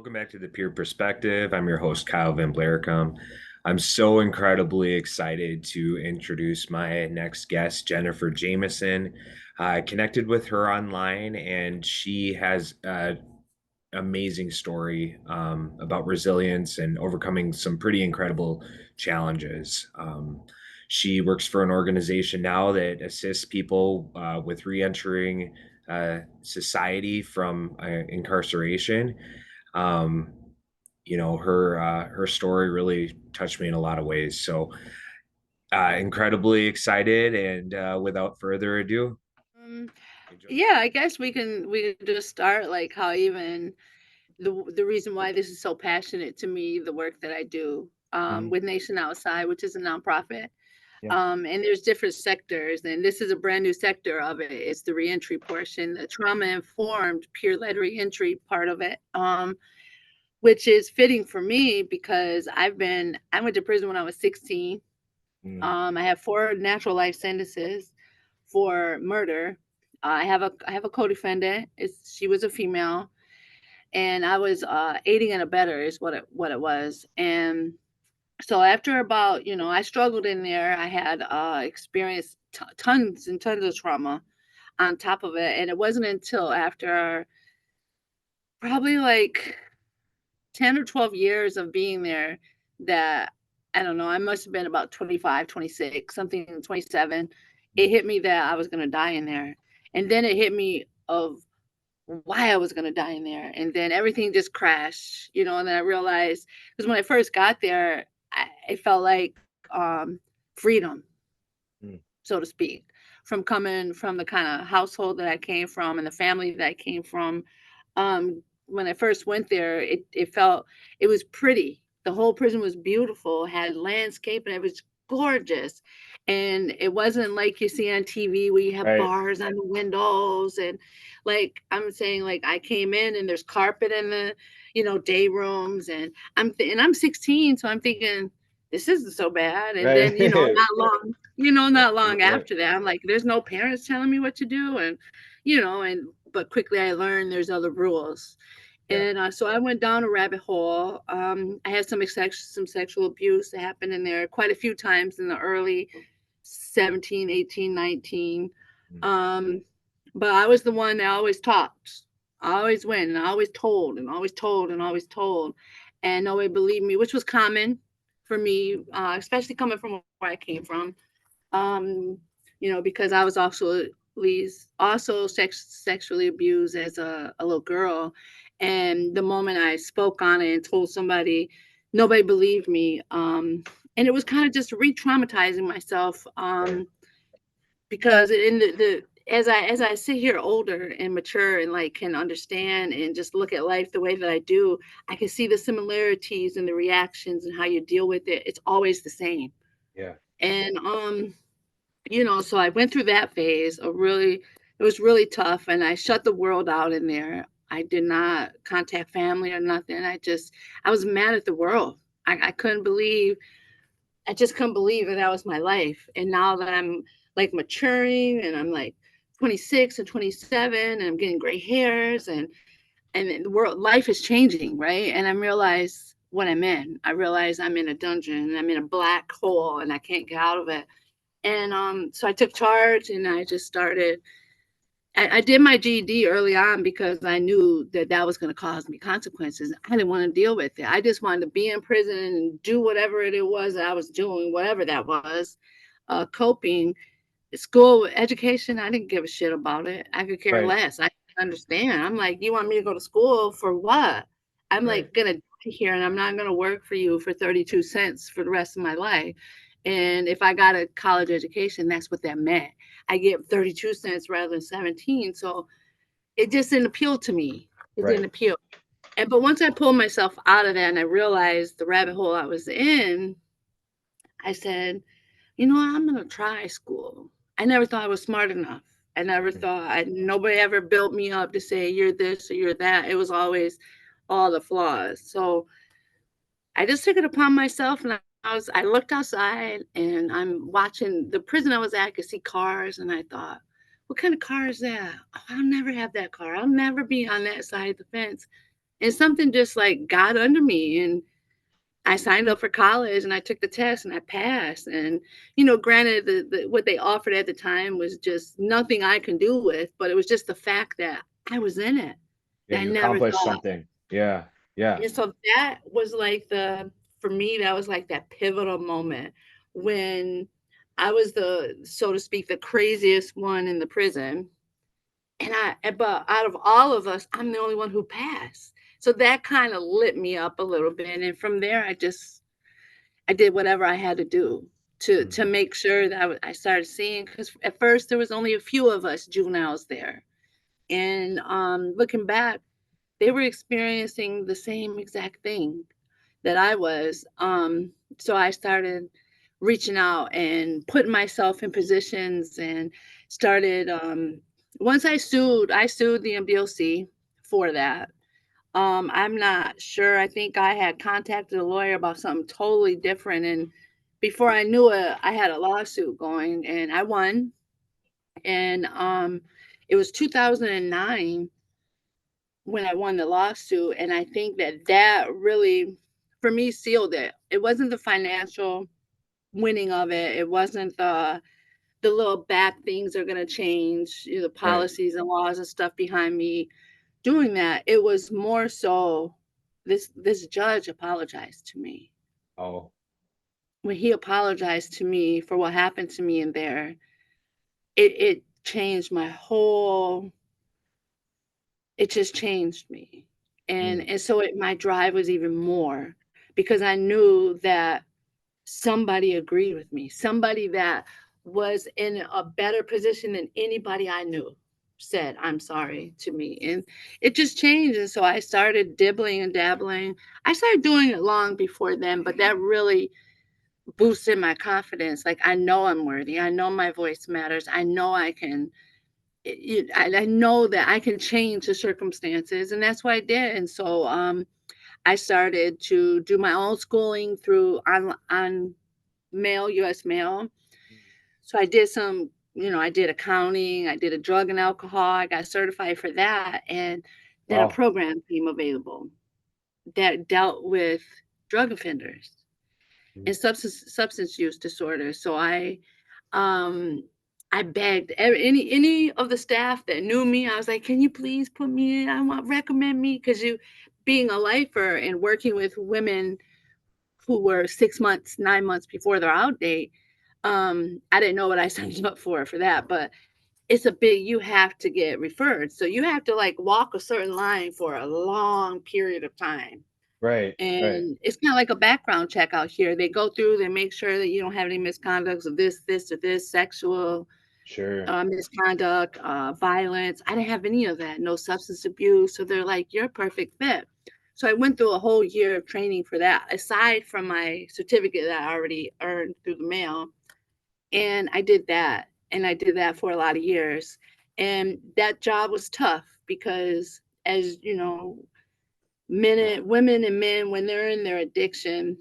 Welcome back to the Peer Perspective. I'm your host, Kyle Van Blaricum. I'm so incredibly excited to introduce my next guest, Jennifer Jamison. I connected with her online, and she has an amazing story about resilience and overcoming some pretty incredible challenges. She works for an organization now that assists people with reentering society from incarceration. um, her story really touched me in a lot of ways. So incredibly excited, and without further ado, Um, enjoy. yeah, I guess we can just start like how even the reason why this is so passionate to me, the work that I do Mhm. with Nation Outside, which is a nonprofit. Yeah. And there's different sectors, and this is a brand new sector of it. It's the reentry portion, the trauma informed peer-led reentry part of it. Which is fitting for me because I went to prison when I was 16. Mm. I have 4 natural life sentences for murder. I have a co-defendant. She was a female, and I was aiding and abettor is what it was. And so after about, I struggled in there. I had experienced tons and tons of trauma on top of it, and it wasn't until after probably like 10 or 12 years of being there that I don't know, I must have been about 25, 26, something 27. It hit me that I was going to die in there. And then it hit me of why I was going to die in there. And then everything just crashed, and then I realized because when I first got there, it felt like freedom, Mm. so to speak, from coming from the kind of household that I came from and the family that I came from. When I first went there, it felt it was pretty. The whole prison was beautiful, had landscape, and it was gorgeous. And it wasn't like you see on TV where you have Right. bars on the windows and like I'm saying, like I came in and there's carpet in the, day rooms and I'm 16, so I'm thinking this isn't so bad. And Right. then, not long Right. after that, I'm like, there's no parents telling me what to do. But quickly I learned there's other rules. Yeah. And so I went down a rabbit hole. I had some sexual abuse that happened in there quite a few times in the early 17, 18, 19. Mm. Um, but I was the one that always talked. I always went and I always told and always told and always told. And nobody believed me, which was common for me, especially coming from where I came from. Um, because I was also sexually abused as a little girl. And the moment I spoke on it and told somebody, nobody believed me. And it was kind of just re-traumatizing myself. Right. Because in the as I sit here older and mature and like can understand and just look at life the way that I do, I can see the similarities and the reactions and how you deal with it. It's always the same. Yeah. And so I went through that phase of really it was really tough and I shut the world out in there. I did not contact family or nothing. I was mad at the world. I couldn't believe I just couldn't believe that that was my life. And now that I'm like maturing and I'm like 26 and 27 and I'm getting gray hairs and the world life is changing, right? And I realize what I'm in. I realize I'm in a dungeon and I'm in a black hole and I can't get out of it. And so I took charge and I just started. I did my GED early on because I knew that that was going to cause me consequences. I didn't want to deal with it. I just wanted to be in prison and do whatever it was that I was doing, whatever that was, coping. School education, I didn't give a shit about it. I could care Right. less. I understand. I'm like, you want me to go to school for what? I'm Right. like gonna die here and I'm not gonna work for you for 32 cents for the rest of my life. And if I got a college education, that's what that meant. I get 32 cents rather than 17. So it just didn't appeal to me. It didn't Right. appeal. But once I pulled myself out of that and I realized the rabbit hole I was in, I said, you know what? I'm gonna try school. I never thought I was smart enough. I never Mm. thought nobody ever built me up to say you're this or you're that. It was always all the flaws. So I just took it upon myself and I looked outside and I'm watching the prison I was at. I could see cars and I thought, what kind of car is that? Oh, I'll never have that car. I'll never be on that side of the fence. And something just like got under me, and I signed up for college and I took the test and I passed. And, granted, what they offered at the time was just nothing I can do with, but it was just the fact that I was in it Yeah, that I you never accomplished thought. something. Yeah, yeah. And so that was like for me, that was like that pivotal moment when I was so to speak, the craziest one in the prison. But out of all of us, I'm the only one who passed. So that kind of lit me up a little bit. And from there, I did whatever I had to do to Mm. make sure that I started seeing, because at first there was only a few of us juveniles there. And looking back, they were experiencing the same exact thing that I was. So I started reaching out and putting myself in positions and started. Once I sued the MDOC for that. I'm not sure. I think I had contacted a lawyer about something totally different. And before I knew it, I had a lawsuit going and I won. And it was 2009 when I won the lawsuit. And I think that really, for me, sealed it. It wasn't the financial winning of it. It wasn't the little back things are going to change, the Right. policies and laws and stuff behind me doing that. It was more so this judge apologized to me. Oh, When he apologized to me for what happened to me in there, it changed my whole it just changed me. mm, And so my drive was even more because I knew that somebody agreed with me, somebody that was in a better position than anybody I knew said, "I'm sorry" to me. And it just changed. And so I started dibbling and dabbling. I started doing it long before then, but that really boosted my confidence. Like, I know I'm worthy. I know my voice matters. I know I can. I know that I can change the circumstances, and that's what I did. And so I started to do my own schooling through on mail, US mail. mm. So I did I did accounting, I did a drug and alcohol, I got certified for that. And then a Wow. program came available that dealt with drug offenders Mm. and substance use disorders. So um I begged any of the staff that knew me. I was like, "Can you please put me in? Recommend me." Because you being a lifer and working with women who were 6 months, 9 months before their out date, I didn't know what I signed up for that, but it's a big, you have to get referred. So you have to like walk a certain line for a long period of time. Right, right. And it's kind of like a background check out here. They go through, they make sure that you don't have any misconducts of this, or this, sexual Sure. misconduct, violence. I didn't have any of that, no substance abuse. So they're like, "You're a perfect fit." So I went through a whole year of training for that, aside from my certificate that I already earned through the mail. And I did that. And I did that for a lot of years. And that job was tough because, as you know, women and men, when they're in their addiction,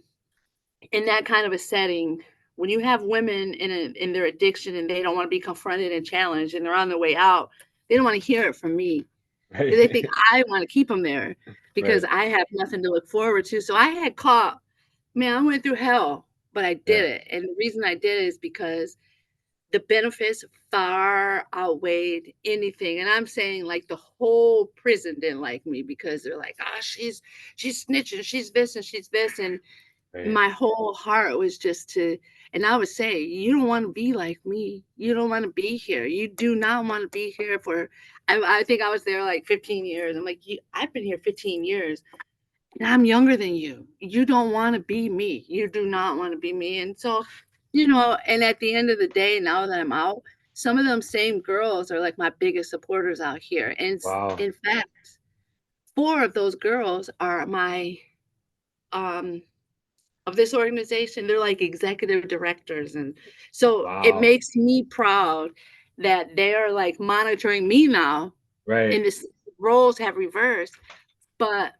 in that kind of a setting, when you have women in their addiction and they don't want to be confronted and challenged and they're on their way out, they don't want to hear it from me. They think Right. I want to keep them there because Right. I have nothing to look forward to. So I had caught, man, I went through hell, but I did Yeah. it. And the reason I did it is because the benefits far outweighed anything. And I'm saying like the whole prison didn't like me because they're like, "Ah, she's snitching, she's this and she's this." And Right. my whole heart was just to, and I would say, "You don't want to be like me. You don't want to be here. You do not want to be here for," I think I was there like 15 years. I'm like, I've been here 15 years and I'm younger than you. You don't want to be me. You do not want to be me. And so, and at the end of the day, now that I'm out, some of them same girls are like my biggest supporters out here. And Wow. in fact, four of those girls are my um of this organization. They're like executive directors. And so it Wow. makes me proud that they're like monitoring me now, Right. and this roles have reversed. But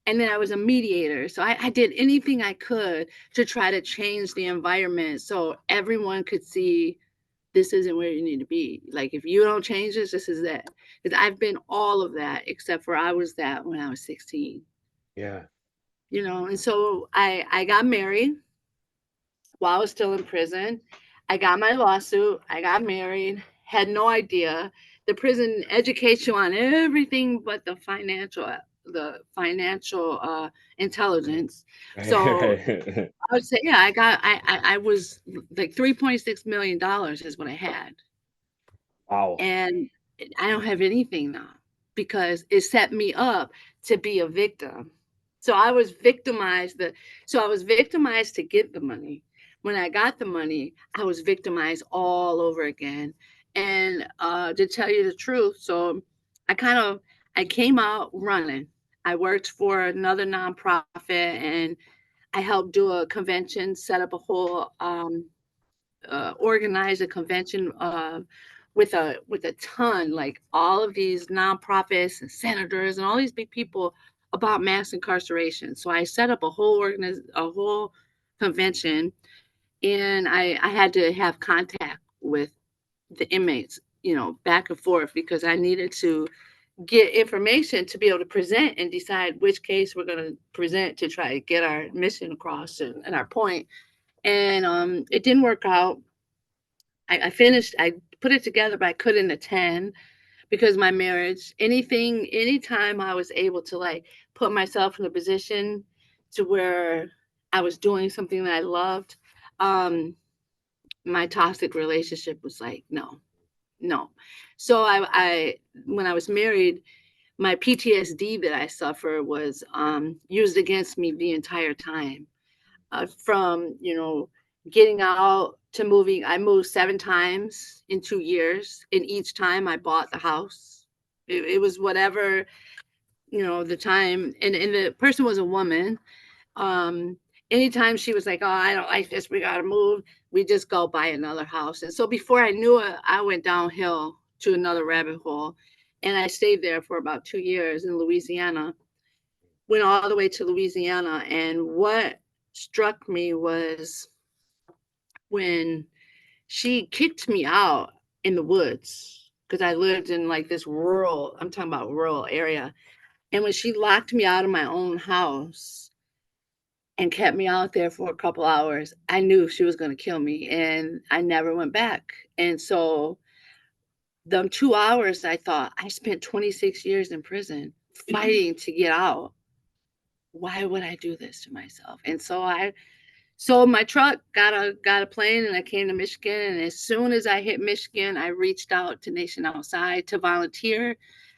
and then I was a mediator. So I did anything I could to try to change the environment so everyone could see this isn't where you need to be. Like, if you don't change this is that. Because I've been all of that, except for I was that when I was 16. Yeah. And so I got married while I was still in prison. I got my lawsuit. I got married. Had no idea. The prison educates you on everything but the financial intelligence. So Right. I would say, yeah, I was like $3.6 million is what I had. Wow. And I don't have anything now because it set me up to be a victim. So I was victimized. So I was victimized to get the money. When I got the money, I was victimized all over again. And to tell you the truth, so I came out running. I worked for another nonprofit and I helped do a convention, set up a whole organize a convention with a ton, like all of these nonprofits and senators and all these big people about mass incarceration. So I set up a whole convention, and I had to have contact with the inmates, back and forth because I needed to get information to be able to present and decide which case we're going to present to try to get our mission across and our point. And it didn't work out. I put it together, but I couldn't attend because my marriage, anytime I was able to like put myself in a position to where I was doing something that I loved, my toxic relationship was like, no, no. So when I was married, my PTSD that I suffered was used against me the entire time. From getting out to moving. I moved 7 times in 2 years, and each time I bought the house. It was whatever the time, and the person was a woman. Um, Anytime she was like, "Oh, I don't like this. We gotta move," we just go buy another house. And so before I knew it, I went downhill to another rabbit hole, and I stayed there for about 2 years in Louisiana. Went all the way to Louisiana, and what struck me was when she kicked me out in the woods because I lived in like this I'm talking about rural area. And when she locked me out of my own house and kept me out there for a couple hours, I knew she was going to kill me and I never went back. And so the 2 hours, I thought, I spent 26 years in prison fighting to get out. Why would I do this to myself? And so I sold my truck, got a plane, and I came to Michigan. And as soon as I hit Michigan, I reached out to Nation Outside to volunteer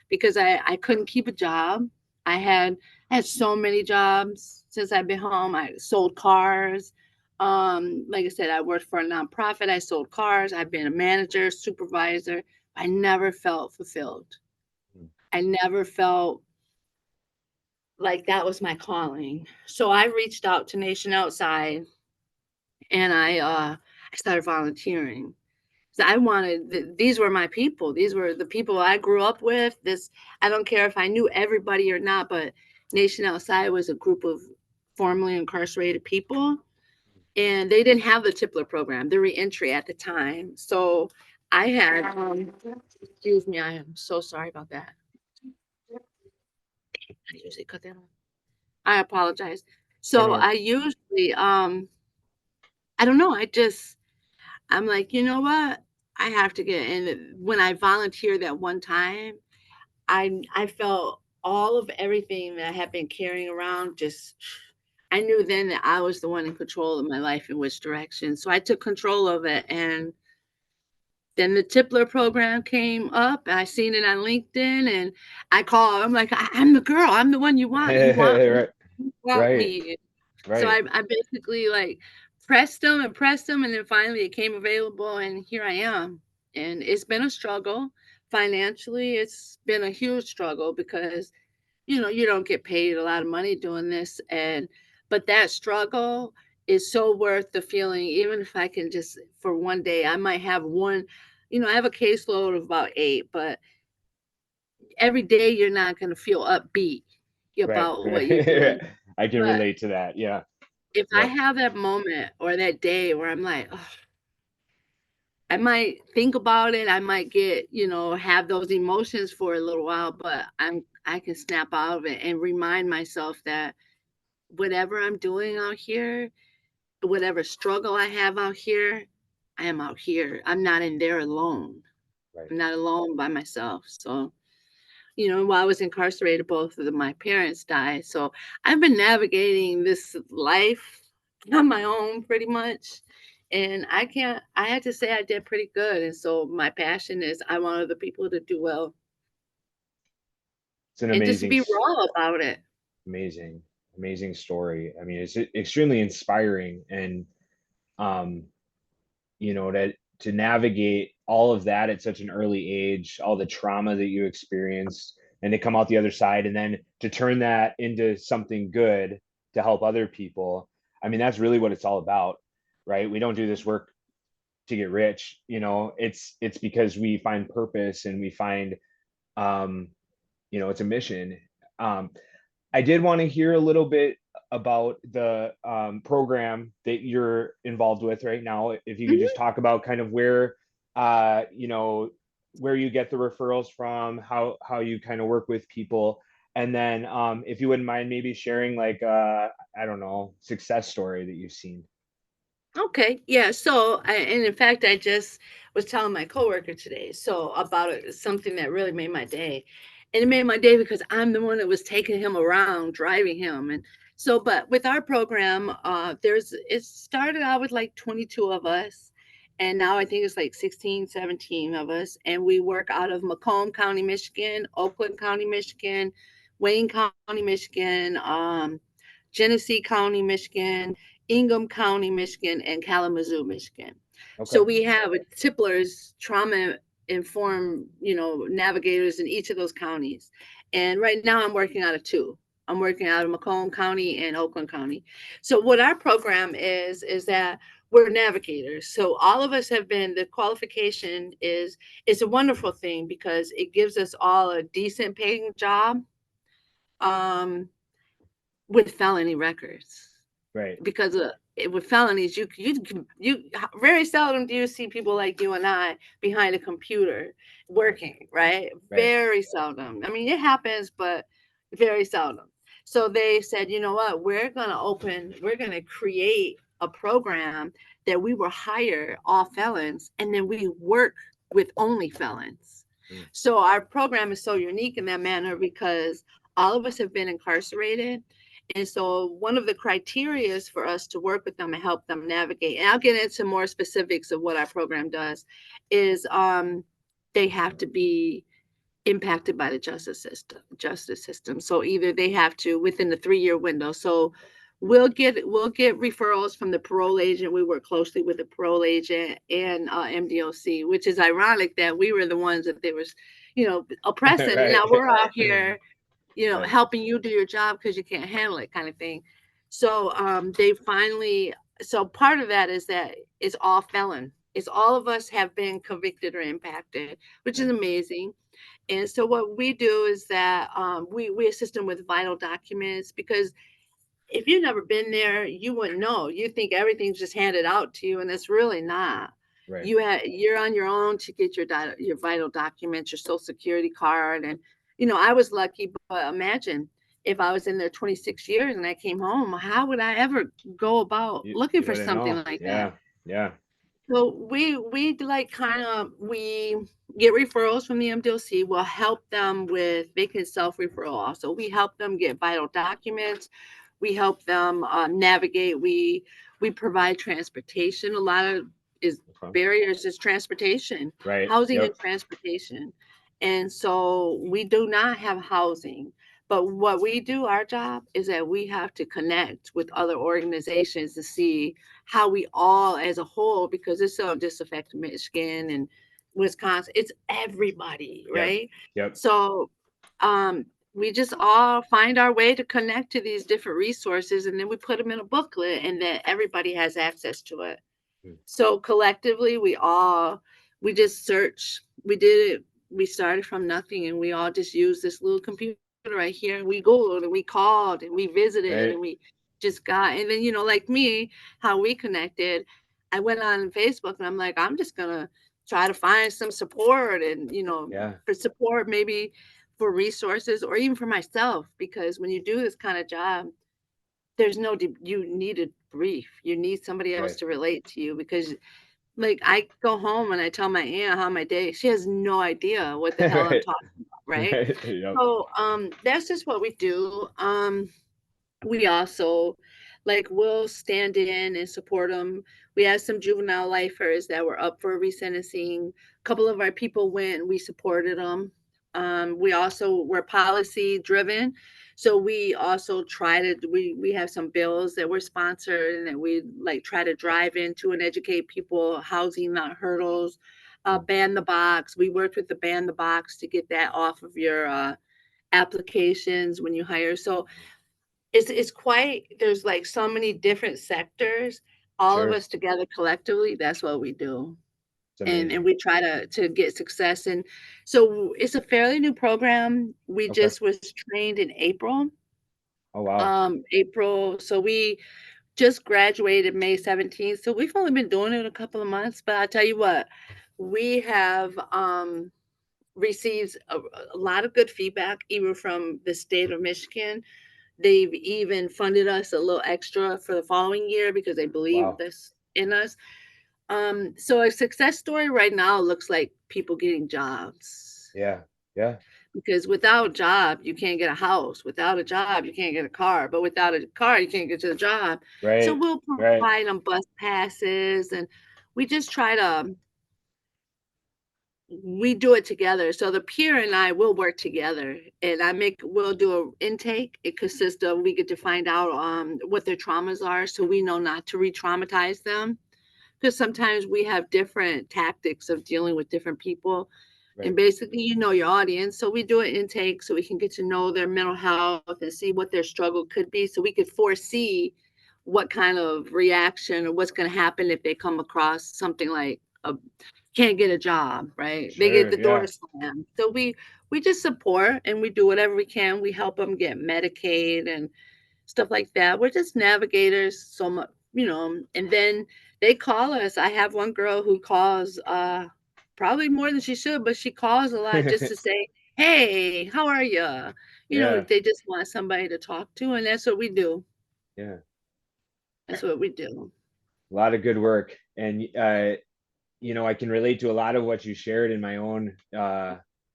because I couldn't keep a job. I had so many jobs since I've been home. I sold cars. Like I said, I worked for a nonprofit. I sold cars. I've been a manager, supervisor. I never felt fulfilled. I never felt like that was my calling. So I reached out to Nation Outside and I started volunteering. So I wanted these were my people. These were the people I grew up with. I don't care if I knew everybody or not, but Nation Outside was a group of formerly incarcerated people, and they didn't have the Tippler program, the reentry at the time. So I had, excuse me, I am so sorry about that. I usually cut that off. I apologize. So I usually, I don't know. I'm like, you know what? I have to get in. When I volunteered that one time, I felt all of everything that I had been carrying around. I knew then that I was the one in control of my life in which direction. So I took control of it. And then the Tippler program came up. I seen it on LinkedIn and I called. I'm like, I'm the girl. I'm the one you want. You want me. Right. You want Right. me. So Right. I basically like pressed them and pressed them, and then finally it came available, and here I am. And it's been a struggle financially. It's been a huge struggle because you don't get paid a lot of money doing this, but that struggle is so worth the feeling. Even if I can just for one day, I might have one. I have a caseload of about 8, but every day you're not going to feel upbeat Right. about what you're Right. doing. I can But relate to that. Yeah. if I Yep. have that moment or that day where I'm like, oh, I might think about it. I might get, have those emotions for a little while, but I can snap out of it and remind myself that whatever I'm doing out here, whatever struggle I have out here, I am out here. I'm not in there alone. Right. I'm not alone by myself. So, while I was incarcerated, both of my parents died. So I've been navigating this life on my own pretty much. And I had to say I did pretty good. And so my passion is I want other people to do well It's an and just to be raw about it. amazing, amazing story. I mean, it's extremely inspiring, and um, that to navigate all of that at such an early age, all the trauma that you experienced, and to come out the other side, and then to turn that into something good to help other people. I mean, that's really what it's all about, right? We don't do this work to get rich. It's because we find purpose, and we find, um, it's a mission. Um, I did want to hear a little bit about the program that you're involved with right now. If you could just Mhm. talk about kind of where, where you get the referrals from, how you kind of work with people, and then if you wouldn't mind maybe sharing like I don't know, success story that you've seen. Okay, yeah. So, and in fact, I just was telling my coworker today so about it, something that really made my day, and it made my day because I'm the one that was taking him around, driving him, and so. But with our program, it started out with like 22 of us, and now I think it's like 16, 17 of us, and we work out of Macomb County, Michigan, Oakland County, Michigan, Wayne County, Michigan, Genesee County, Michigan, Ingham County, Michigan, and Kalamazoo, Michigan. Okay. So we have a TIPLers, trauma informed, navigators in each of those counties. And right now I'm working out of two. I'm working out of Macomb County and Oakland County. So what our program is that we're navigators. So all of us have been, the qualification is, it's a wonderful thing because it gives us all a decent paying job um, with felony records Right. because with felonies, you very seldom do you see people like you and I behind a computer working, right? Right. Very seldom. I mean, it happens, but very seldom. So they said, you know what? We're gonna create a program that we will hire all felons, and then we work with only felons. Mm. So our program is so unique in that manner because all of us have been incarcerated, and so one of the criteria for us to work with them and help them navigate, and I'll get into more specifics of what our program does, is they have to be impacted by the justice system. So either they have to within the 3-year window. So we'll get referrals from the parole agent. We work closely with the parole agent and MDOC, which is ironic that we were the ones that they was, oppressing, and Right. now we're out here Right. helping you do your job because you can't handle it kind of thing. So so part of that is that it's all felon. It's all of us have been convicted or impacted, which is Right. amazing. And so what we do is that we assist them with vital documents because if you've never been there, you wouldn't know. You think everything's just handed out to you, and it's really not. Right. You're on your own to get your vital documents, your social security card, and I was lucky. But imagine if I was in there 26 years and I came home, how would I ever go about looking You for wouldn't something know. like that? Yeah. Yeah. So we like kind of we get referrals from the MDLC. We'll help them with they can self-referral also. We help them get vital documents. We help them navigate. We provide transportation. A lot of is Okay. barriers is transportation, Right. housing and Yep. transportation. And so we do not have housing. But what we do, our job is that we have to connect with other organizations to see how we all as a whole, because it's so just affect Michigan and Wisconsin, it's everybody, Yep. right? Yep. So we just all find our way to connect to these different resources, and then we put them in a booklet and then everybody has access to it. Mm. So collectively we just search, we did it, we started from nothing and we all just used this little computer right here, and we googled and we called and we visited Right. and we just got, and then like me, how we connected, I went on Facebook and I'm like, I'm just gonna try to find some support and, Yeah. for support, maybe for resources or even for myself, because when you do this kind of job, there's no, you need a brief. You need somebody else Right. to relate to you because like I go home and I tell my aunt how my day, she has no idea what the hell I'm Right. talking about, right? Right. Yep. So that's just what we do. We also like will stand in and support them. We had some juvenile lifers that were up for resentencing. A couple of our people went, we supported them. We also were policy driven. So we also try to we have some bills that were sponsored and that we like try to drive into and educate people, housing not hurdles, ban the box. We worked with the ban the box to get that off of your applications when you hire. So it's quite, there's like so many different sectors, all of Sure. us together collectively, that's what we do. It's And amazing. we try to get success. And so it's a fairly new program. We Okay. just was trained in April. Oh, wow. April. So we just graduated May 17th. So we've only been doing it a couple of months, but I'll tell you what, we have received a lot of good feedback, even from the state of Michigan. They've even funded us a little extra for the following year because they believe Wow. this in us. So a success story right now looks like people getting jobs. Yeah. Yeah. Because without a job, you can't get a house. Without a job, you can't get a car. But without a car, you can't get to the job. So Right. we'll Right. provide them bus passes, and we just try to we do it together. So the peer and I will work together, and we'll do an intake. It consists of we get to find out what their traumas are, so we know not to re-traumatize them. Because sometimes we have different tactics of dealing with different people, and Right. basically you know your audience. So we do an intake so we can get to know their mental health and see what their struggle could be, so we could foresee what kind of reaction or what's going to happen if they come across something like a can't get a job, right? They get Sure. the door Yeah. slammed. So we just support and we do whatever we can. We help them get Medicaid and stuff like that. We're just navigators so much, and then they call us. I have one girl who calls probably more than she should, but she calls a lot just to say, "Hey, how are you?" Yeah. They just want somebody to talk to, and that's what we do. Yeah. That's what we do. A lot of good work. And I can relate to a lot of what you shared in my own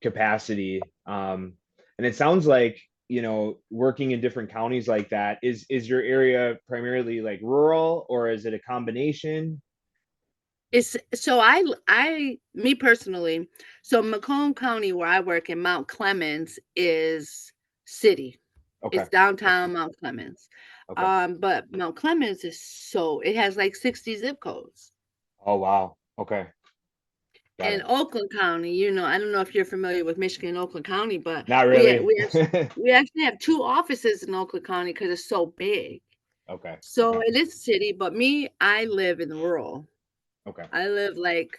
capacity. And it sounds like, working in different counties like that, is your area primarily like rural, or is it a combination? It's so me personally, so Macomb County where I work in Mount Clemens is city. Okay. It's downtown Mount Clemens. Okay. But Mount Clemens it has like 60 zip codes. Oh, wow. Okay. Got And it. Oakland County, I don't know if you're familiar with Michigan, Oakland County, but Not we really. we actually, we actually have two offices in Oakland County because it's so big. Okay. So Okay. it is city, but I live in the rural. Okay. I live like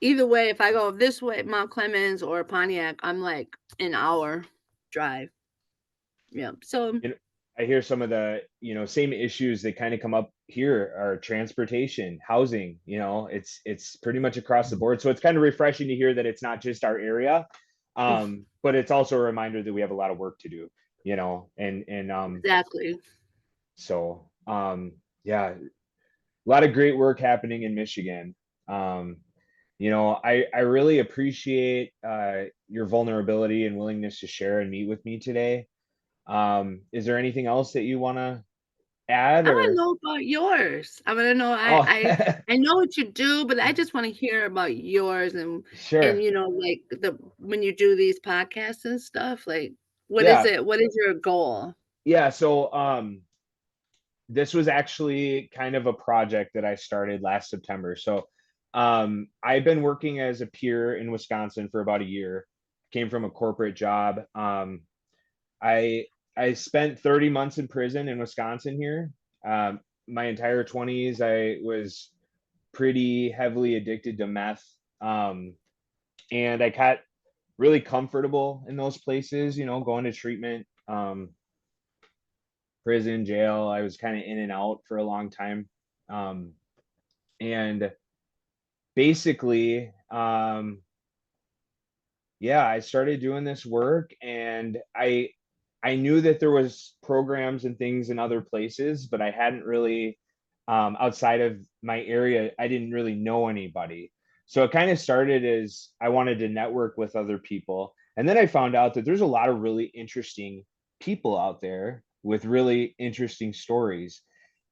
either way, if I go this way, Mount Clemens or Pontiac, I'm like an hour drive. Yeah. So You know, I hear some of the, same issues that kind of come up here are transportation, housing, it's pretty much across the board. So it's kind of refreshing to hear that it's not just our area. But it's also a reminder that we have a lot of work to do, and exactly. so yeah, a lot of great work happening in Michigan. I really appreciate your vulnerability and willingness to share and meet with me today. Is there anything else that you want to add I want to or? know about yours. I want to know. Oh, I know what you do, but I just want to hear about yours and sure. like the when you do these podcasts and stuff. Like, what is Yeah. it? What is your goal? Yeah. So, this was actually kind of a project that I started last September. So, I've been working as a peer in Wisconsin for about a year. Came from a corporate job. I I spent 30 months in prison in Wisconsin here. My entire 20s, I was pretty heavily addicted to meth. And I got really comfortable in those places, going to treatment, prison, jail. I was kind of in and out for a long time. Um, And basically, yeah, I started doing this work, and I knew that there was programs and things in other places, but I hadn't really, outside of my area, I didn't really know anybody. So it kind of started as I wanted to network with other people. And then I found out that there's a lot of really interesting people out there with really interesting stories.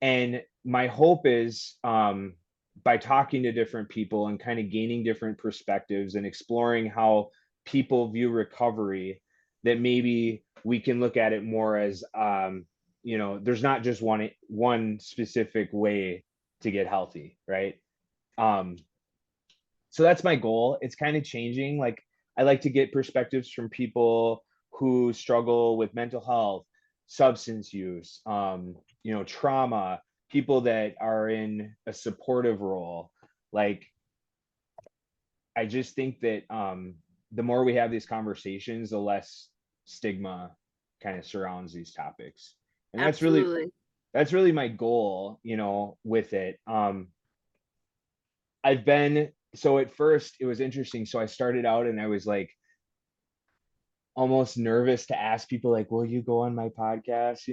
And my hope is, by talking to different people and kind of gaining different perspectives and exploring how people view recovery, that maybe we can look at it more as, there's not just one specific way to get healthy, right? um so that's my goal. It's kind of changing. Like, I like to get perspectives from people who struggle with mental health, substance use, trauma, people that are in a supportive role. Like, I just think that, the more we have these conversations, the less stigma kind of surrounds these topics. And Absolutely. that's really my goal, with it. I've been so at first it was interesting. So I started out and I was like almost nervous to ask people, like, will you go on my podcast,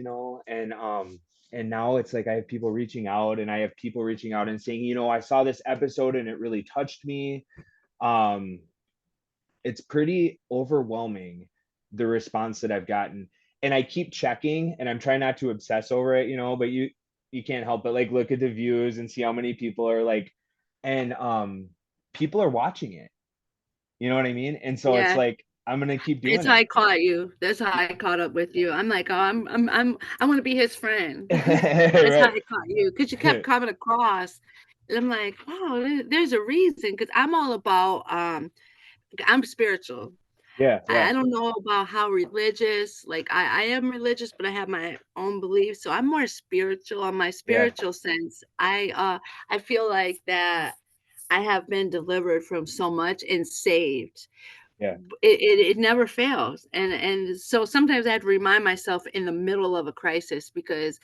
and now it's like I have people reaching out, and I have people reaching out and saying, I saw this episode and it really touched me. um it's pretty overwhelming, the response that I've gotten. And I keep checking, and I'm trying not to obsess over it, but you can't help but like look at the views and see how many people are like, and people are watching it. You know what I mean? And so it's Yeah. like I'm gonna keep It's doing how it. I caught you. That's how I caught up with you. I'm like, oh, I want to be his friend. That's how Right. I caught you, because you kept coming across, and I'm like, oh, there's a reason. Because I'm all about, I'm spiritual. Yeah, yeah, I don't know about how religious. Like, I am religious, but I have my own beliefs. So I'm more spiritual. On my yeah, spiritual sense, I feel like that I have been delivered from so much and saved. yeah, It never fails. And so sometimes I have to remind myself in the middle of a crisis, because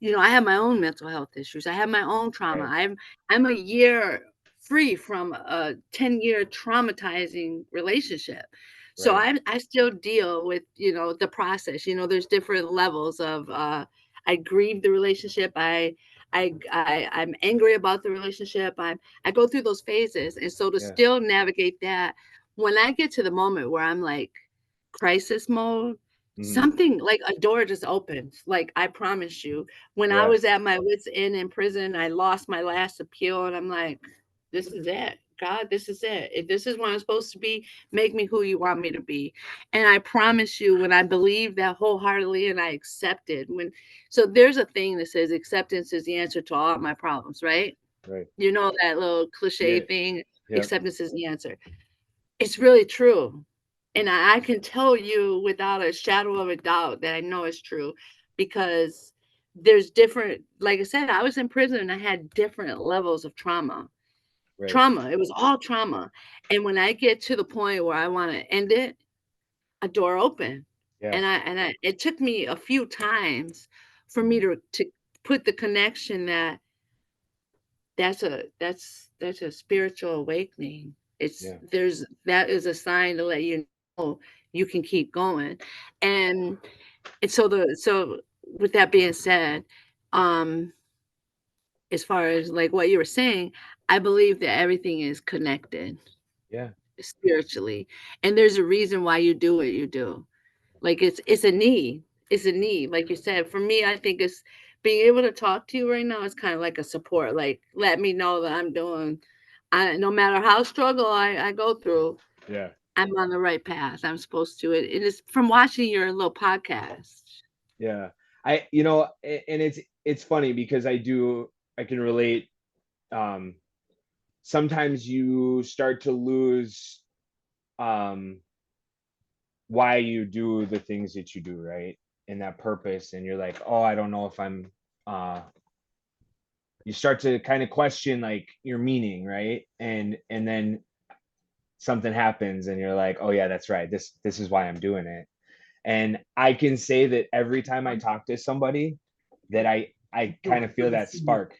I have my own mental health issues. I have my own trauma. right, I'm a year free from a 10-year traumatizing relationship. So right. I still deal with, the process. There's different levels of, I grieve the relationship. I'm angry about the relationship. I go through those phases. And so to Yeah. still navigate that, when I get to the moment where I'm like crisis mode, Hmm. something like a door just opens. Like, I promise you, when I Yeah, was at my wits end in prison, I lost my last appeal, and I'm like, this is it. God, this is it. If this is what I'm supposed to be, make me who you want me to be. And I promise you, when I believe that wholeheartedly and I accepted, so there's a thing that says acceptance is the answer to all my problems, right? right. You know that little Yeah, cliche thing, yeah, acceptance is the answer. It's really true. And I can tell you without a shadow of a doubt that I know it's true, because there's different, like I said, I was in prison and I had different levels of trauma. right. Trauma, it was all trauma. And when I get to the point where I want to end it, a door opened. Yeah, And it took me a few times for me to put the connection that that's a spiritual awakening. It's yeah, there's that is a sign to let you know you can keep going. And so with that being said, um, as far as like what you were saying, I believe that everything is connected yeah, spiritually. And there's a reason why you do what you do. Like, it's a need. It's a need. Like you said, for me, I think it's being able to talk to you right now is kind of like a support. Like, let me know that I'm doing, no matter how struggle I go through, yeah, I'm on the right path. I'm supposed to. It is from watching your little podcast. yeah. And it's funny because I can relate. Um, Sometimes you start to lose, um why you do the things that you do, right? And that purpose, and you're like, oh, I don't know if I'm, uh you start to kind of question like your meaning, right? And then something happens and you're like, oh yeah, that's right, this is why I'm doing it. And I can say that every time I talk to somebody, that I kind of feel that spark.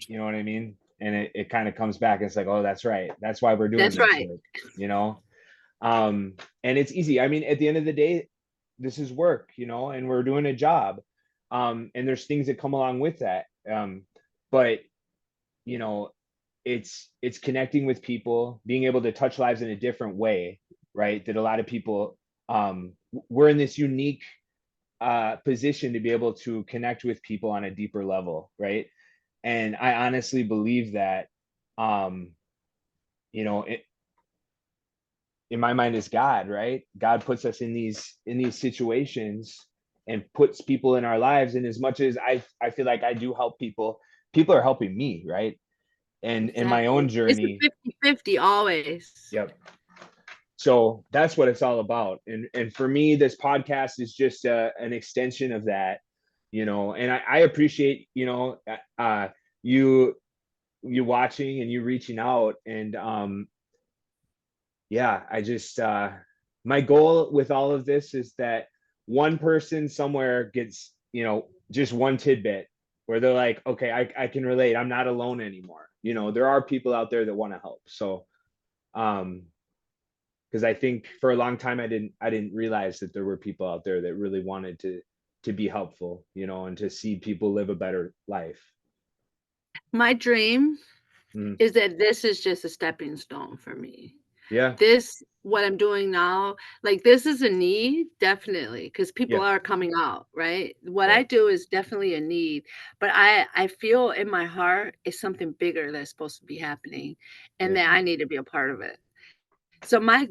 You know what I mean? and it kind of comes back. It's like, oh, that's right. That's why we're doing That's this right. work, you know? And it's easy. I mean, at the end of the day, this is work, you know, and we're doing a job. And there's things that come along with that. But you know, it's connecting with people, being able to touch lives in a different way, right? That a lot of people, we're in this unique position to be able to connect with people on a deeper level, right? And I honestly believe that, um, you know, in my mind is God, right? God puts us in these situations and puts people in our lives. And as much as I feel like I do help people, people are helping me, right? And in my own Exactly. It's a journey. 50-50 always. Yep. So that's what it's all about. And for me, this podcast is just an extension of that, you know. And I appreciate, you know, you watching and you reaching out. And yeah, I just my goal with all of this is that one person somewhere gets, you know, just one tidbit where they're like, okay, I can relate. I'm not alone anymore. You know, there are people out there that want to help. So because I think for a long time I didn't realize that there were people out there that really wanted to be helpful, you know, and to see people live a better life. My dream Mm, is that this is just a stepping stone for me. yeah, This, what I'm doing now, like this is a need, definitely, because people yeah, are coming out, right? What I right, do is definitely a need, but I feel in my heart it's something bigger that's supposed to be happening, and yeah, that I need to be a part of it. So my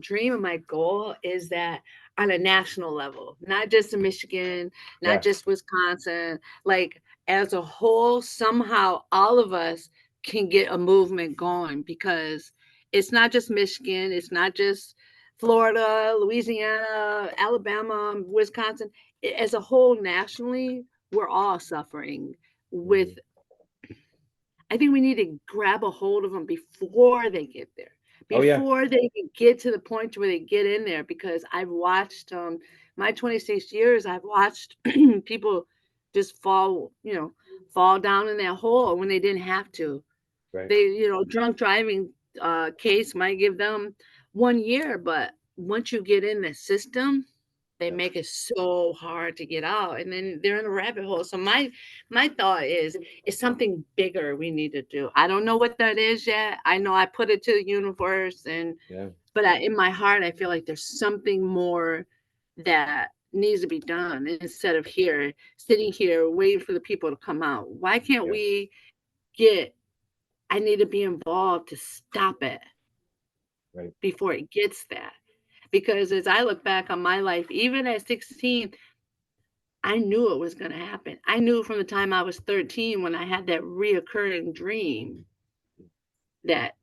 dream and my goal is that on a national level, not just in Michigan, not yeah, just Wisconsin, like as a whole, somehow all of us can get a movement going because it's not just Michigan, it's not just Florida, Louisiana, Alabama, Wisconsin. As a whole, nationally, we're all suffering mhm. with. I think we need to grab a hold of them before they get there, Oh yeah, before they can get to the point where they get in there. Because I've watched my 26 years, I've watched people just fall, fall down in that hole when they didn't have to. right, They, drunk driving case might give them 1 year, but once you get in the system, they yeah, make it so hard to get out, and then they're in a rabbit hole. So my thought is, it's something bigger we need to do. I don't know what that is yet. I know I put it to the universe, yeah, but in my heart, I feel like there's something more that needs to be done instead of sitting here waiting for the people to come out. Why can't yeah, we get? I need to be involved to stop it right, before it gets that. Because as I look back on my life, even at 16, I knew it was going to happen. I knew from the time I was 13 when I had that reoccurring dream that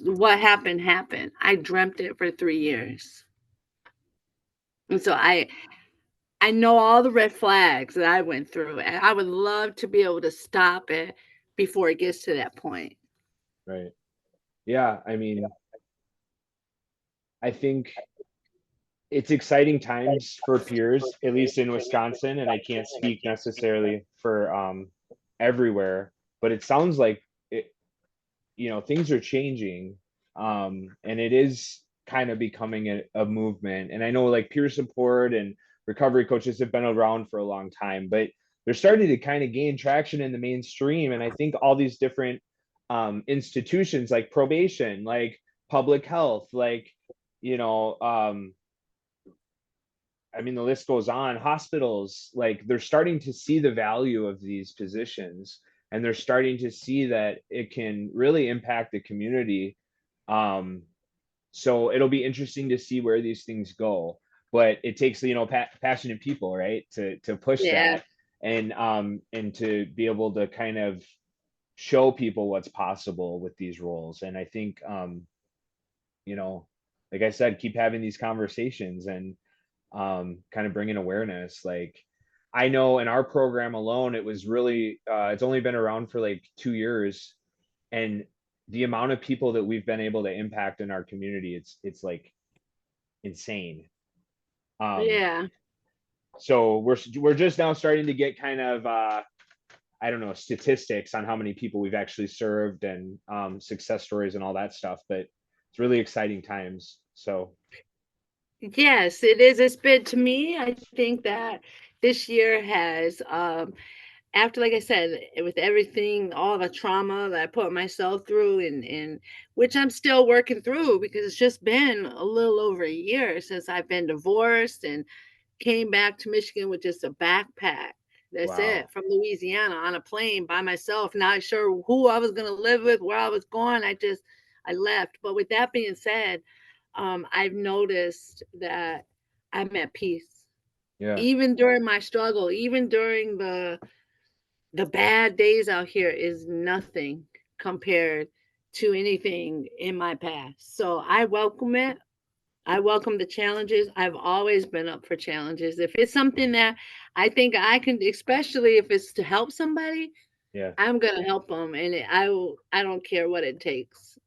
what happened. I dreamt it for 3 years. And so I know all the red flags that I went through, and I would love to be able to stop it before it gets to that point. right. Yeah, I mean, I think it's exciting times for peers, at least in Wisconsin, and I can't speak necessarily for everywhere, but it sounds like it, you know, things are changing, and it is kind of becoming a movement. And I know like peer support and recovery coaches have been around for a long time, but they're starting to kind of gain traction in the mainstream. And I think all these different institutions like probation, like public health, like, you know, I mean, the list goes on. Hospitals, like they're starting to see the value of these positions, and they're starting to see that it can really impact the community. Um, so it'll be interesting to see where these things go. But it takes, you know, passionate people, right, to push Yeah. that, and to be able to kind of show people what's possible with these roles. And I think, you know, like I said, keep having these conversations and kind of bringing awareness. Like I know in our program alone, it was really it's only been around for like 2 years, and the amount of people that we've been able to impact in our community, it's like insane. Um, Yeah. so we're just now starting to get kind of I don't know, statistics on how many people we've actually served and success stories and all that stuff. But it's really exciting times. So Yes, it is. It's been to me, I think that this year has after, like I said, with everything, all the trauma that I put myself through, and which I'm still working through because it's just been a little over a year since I've been divorced and came back to Michigan with just a backpack. That's wow. it, from Louisiana on a plane by myself, not sure who I was going to live with, where I was going. I left. But with that being said, I've noticed that I'm at peace. Yeah. Even during my struggle, even during the bad days out here is nothing compared to anything in my past. So I welcome it. I welcome the challenges. I've always been up for challenges. If it's something that I think I can, especially if it's to help somebody, Yeah. I'm gonna help them, and I don't care what it takes.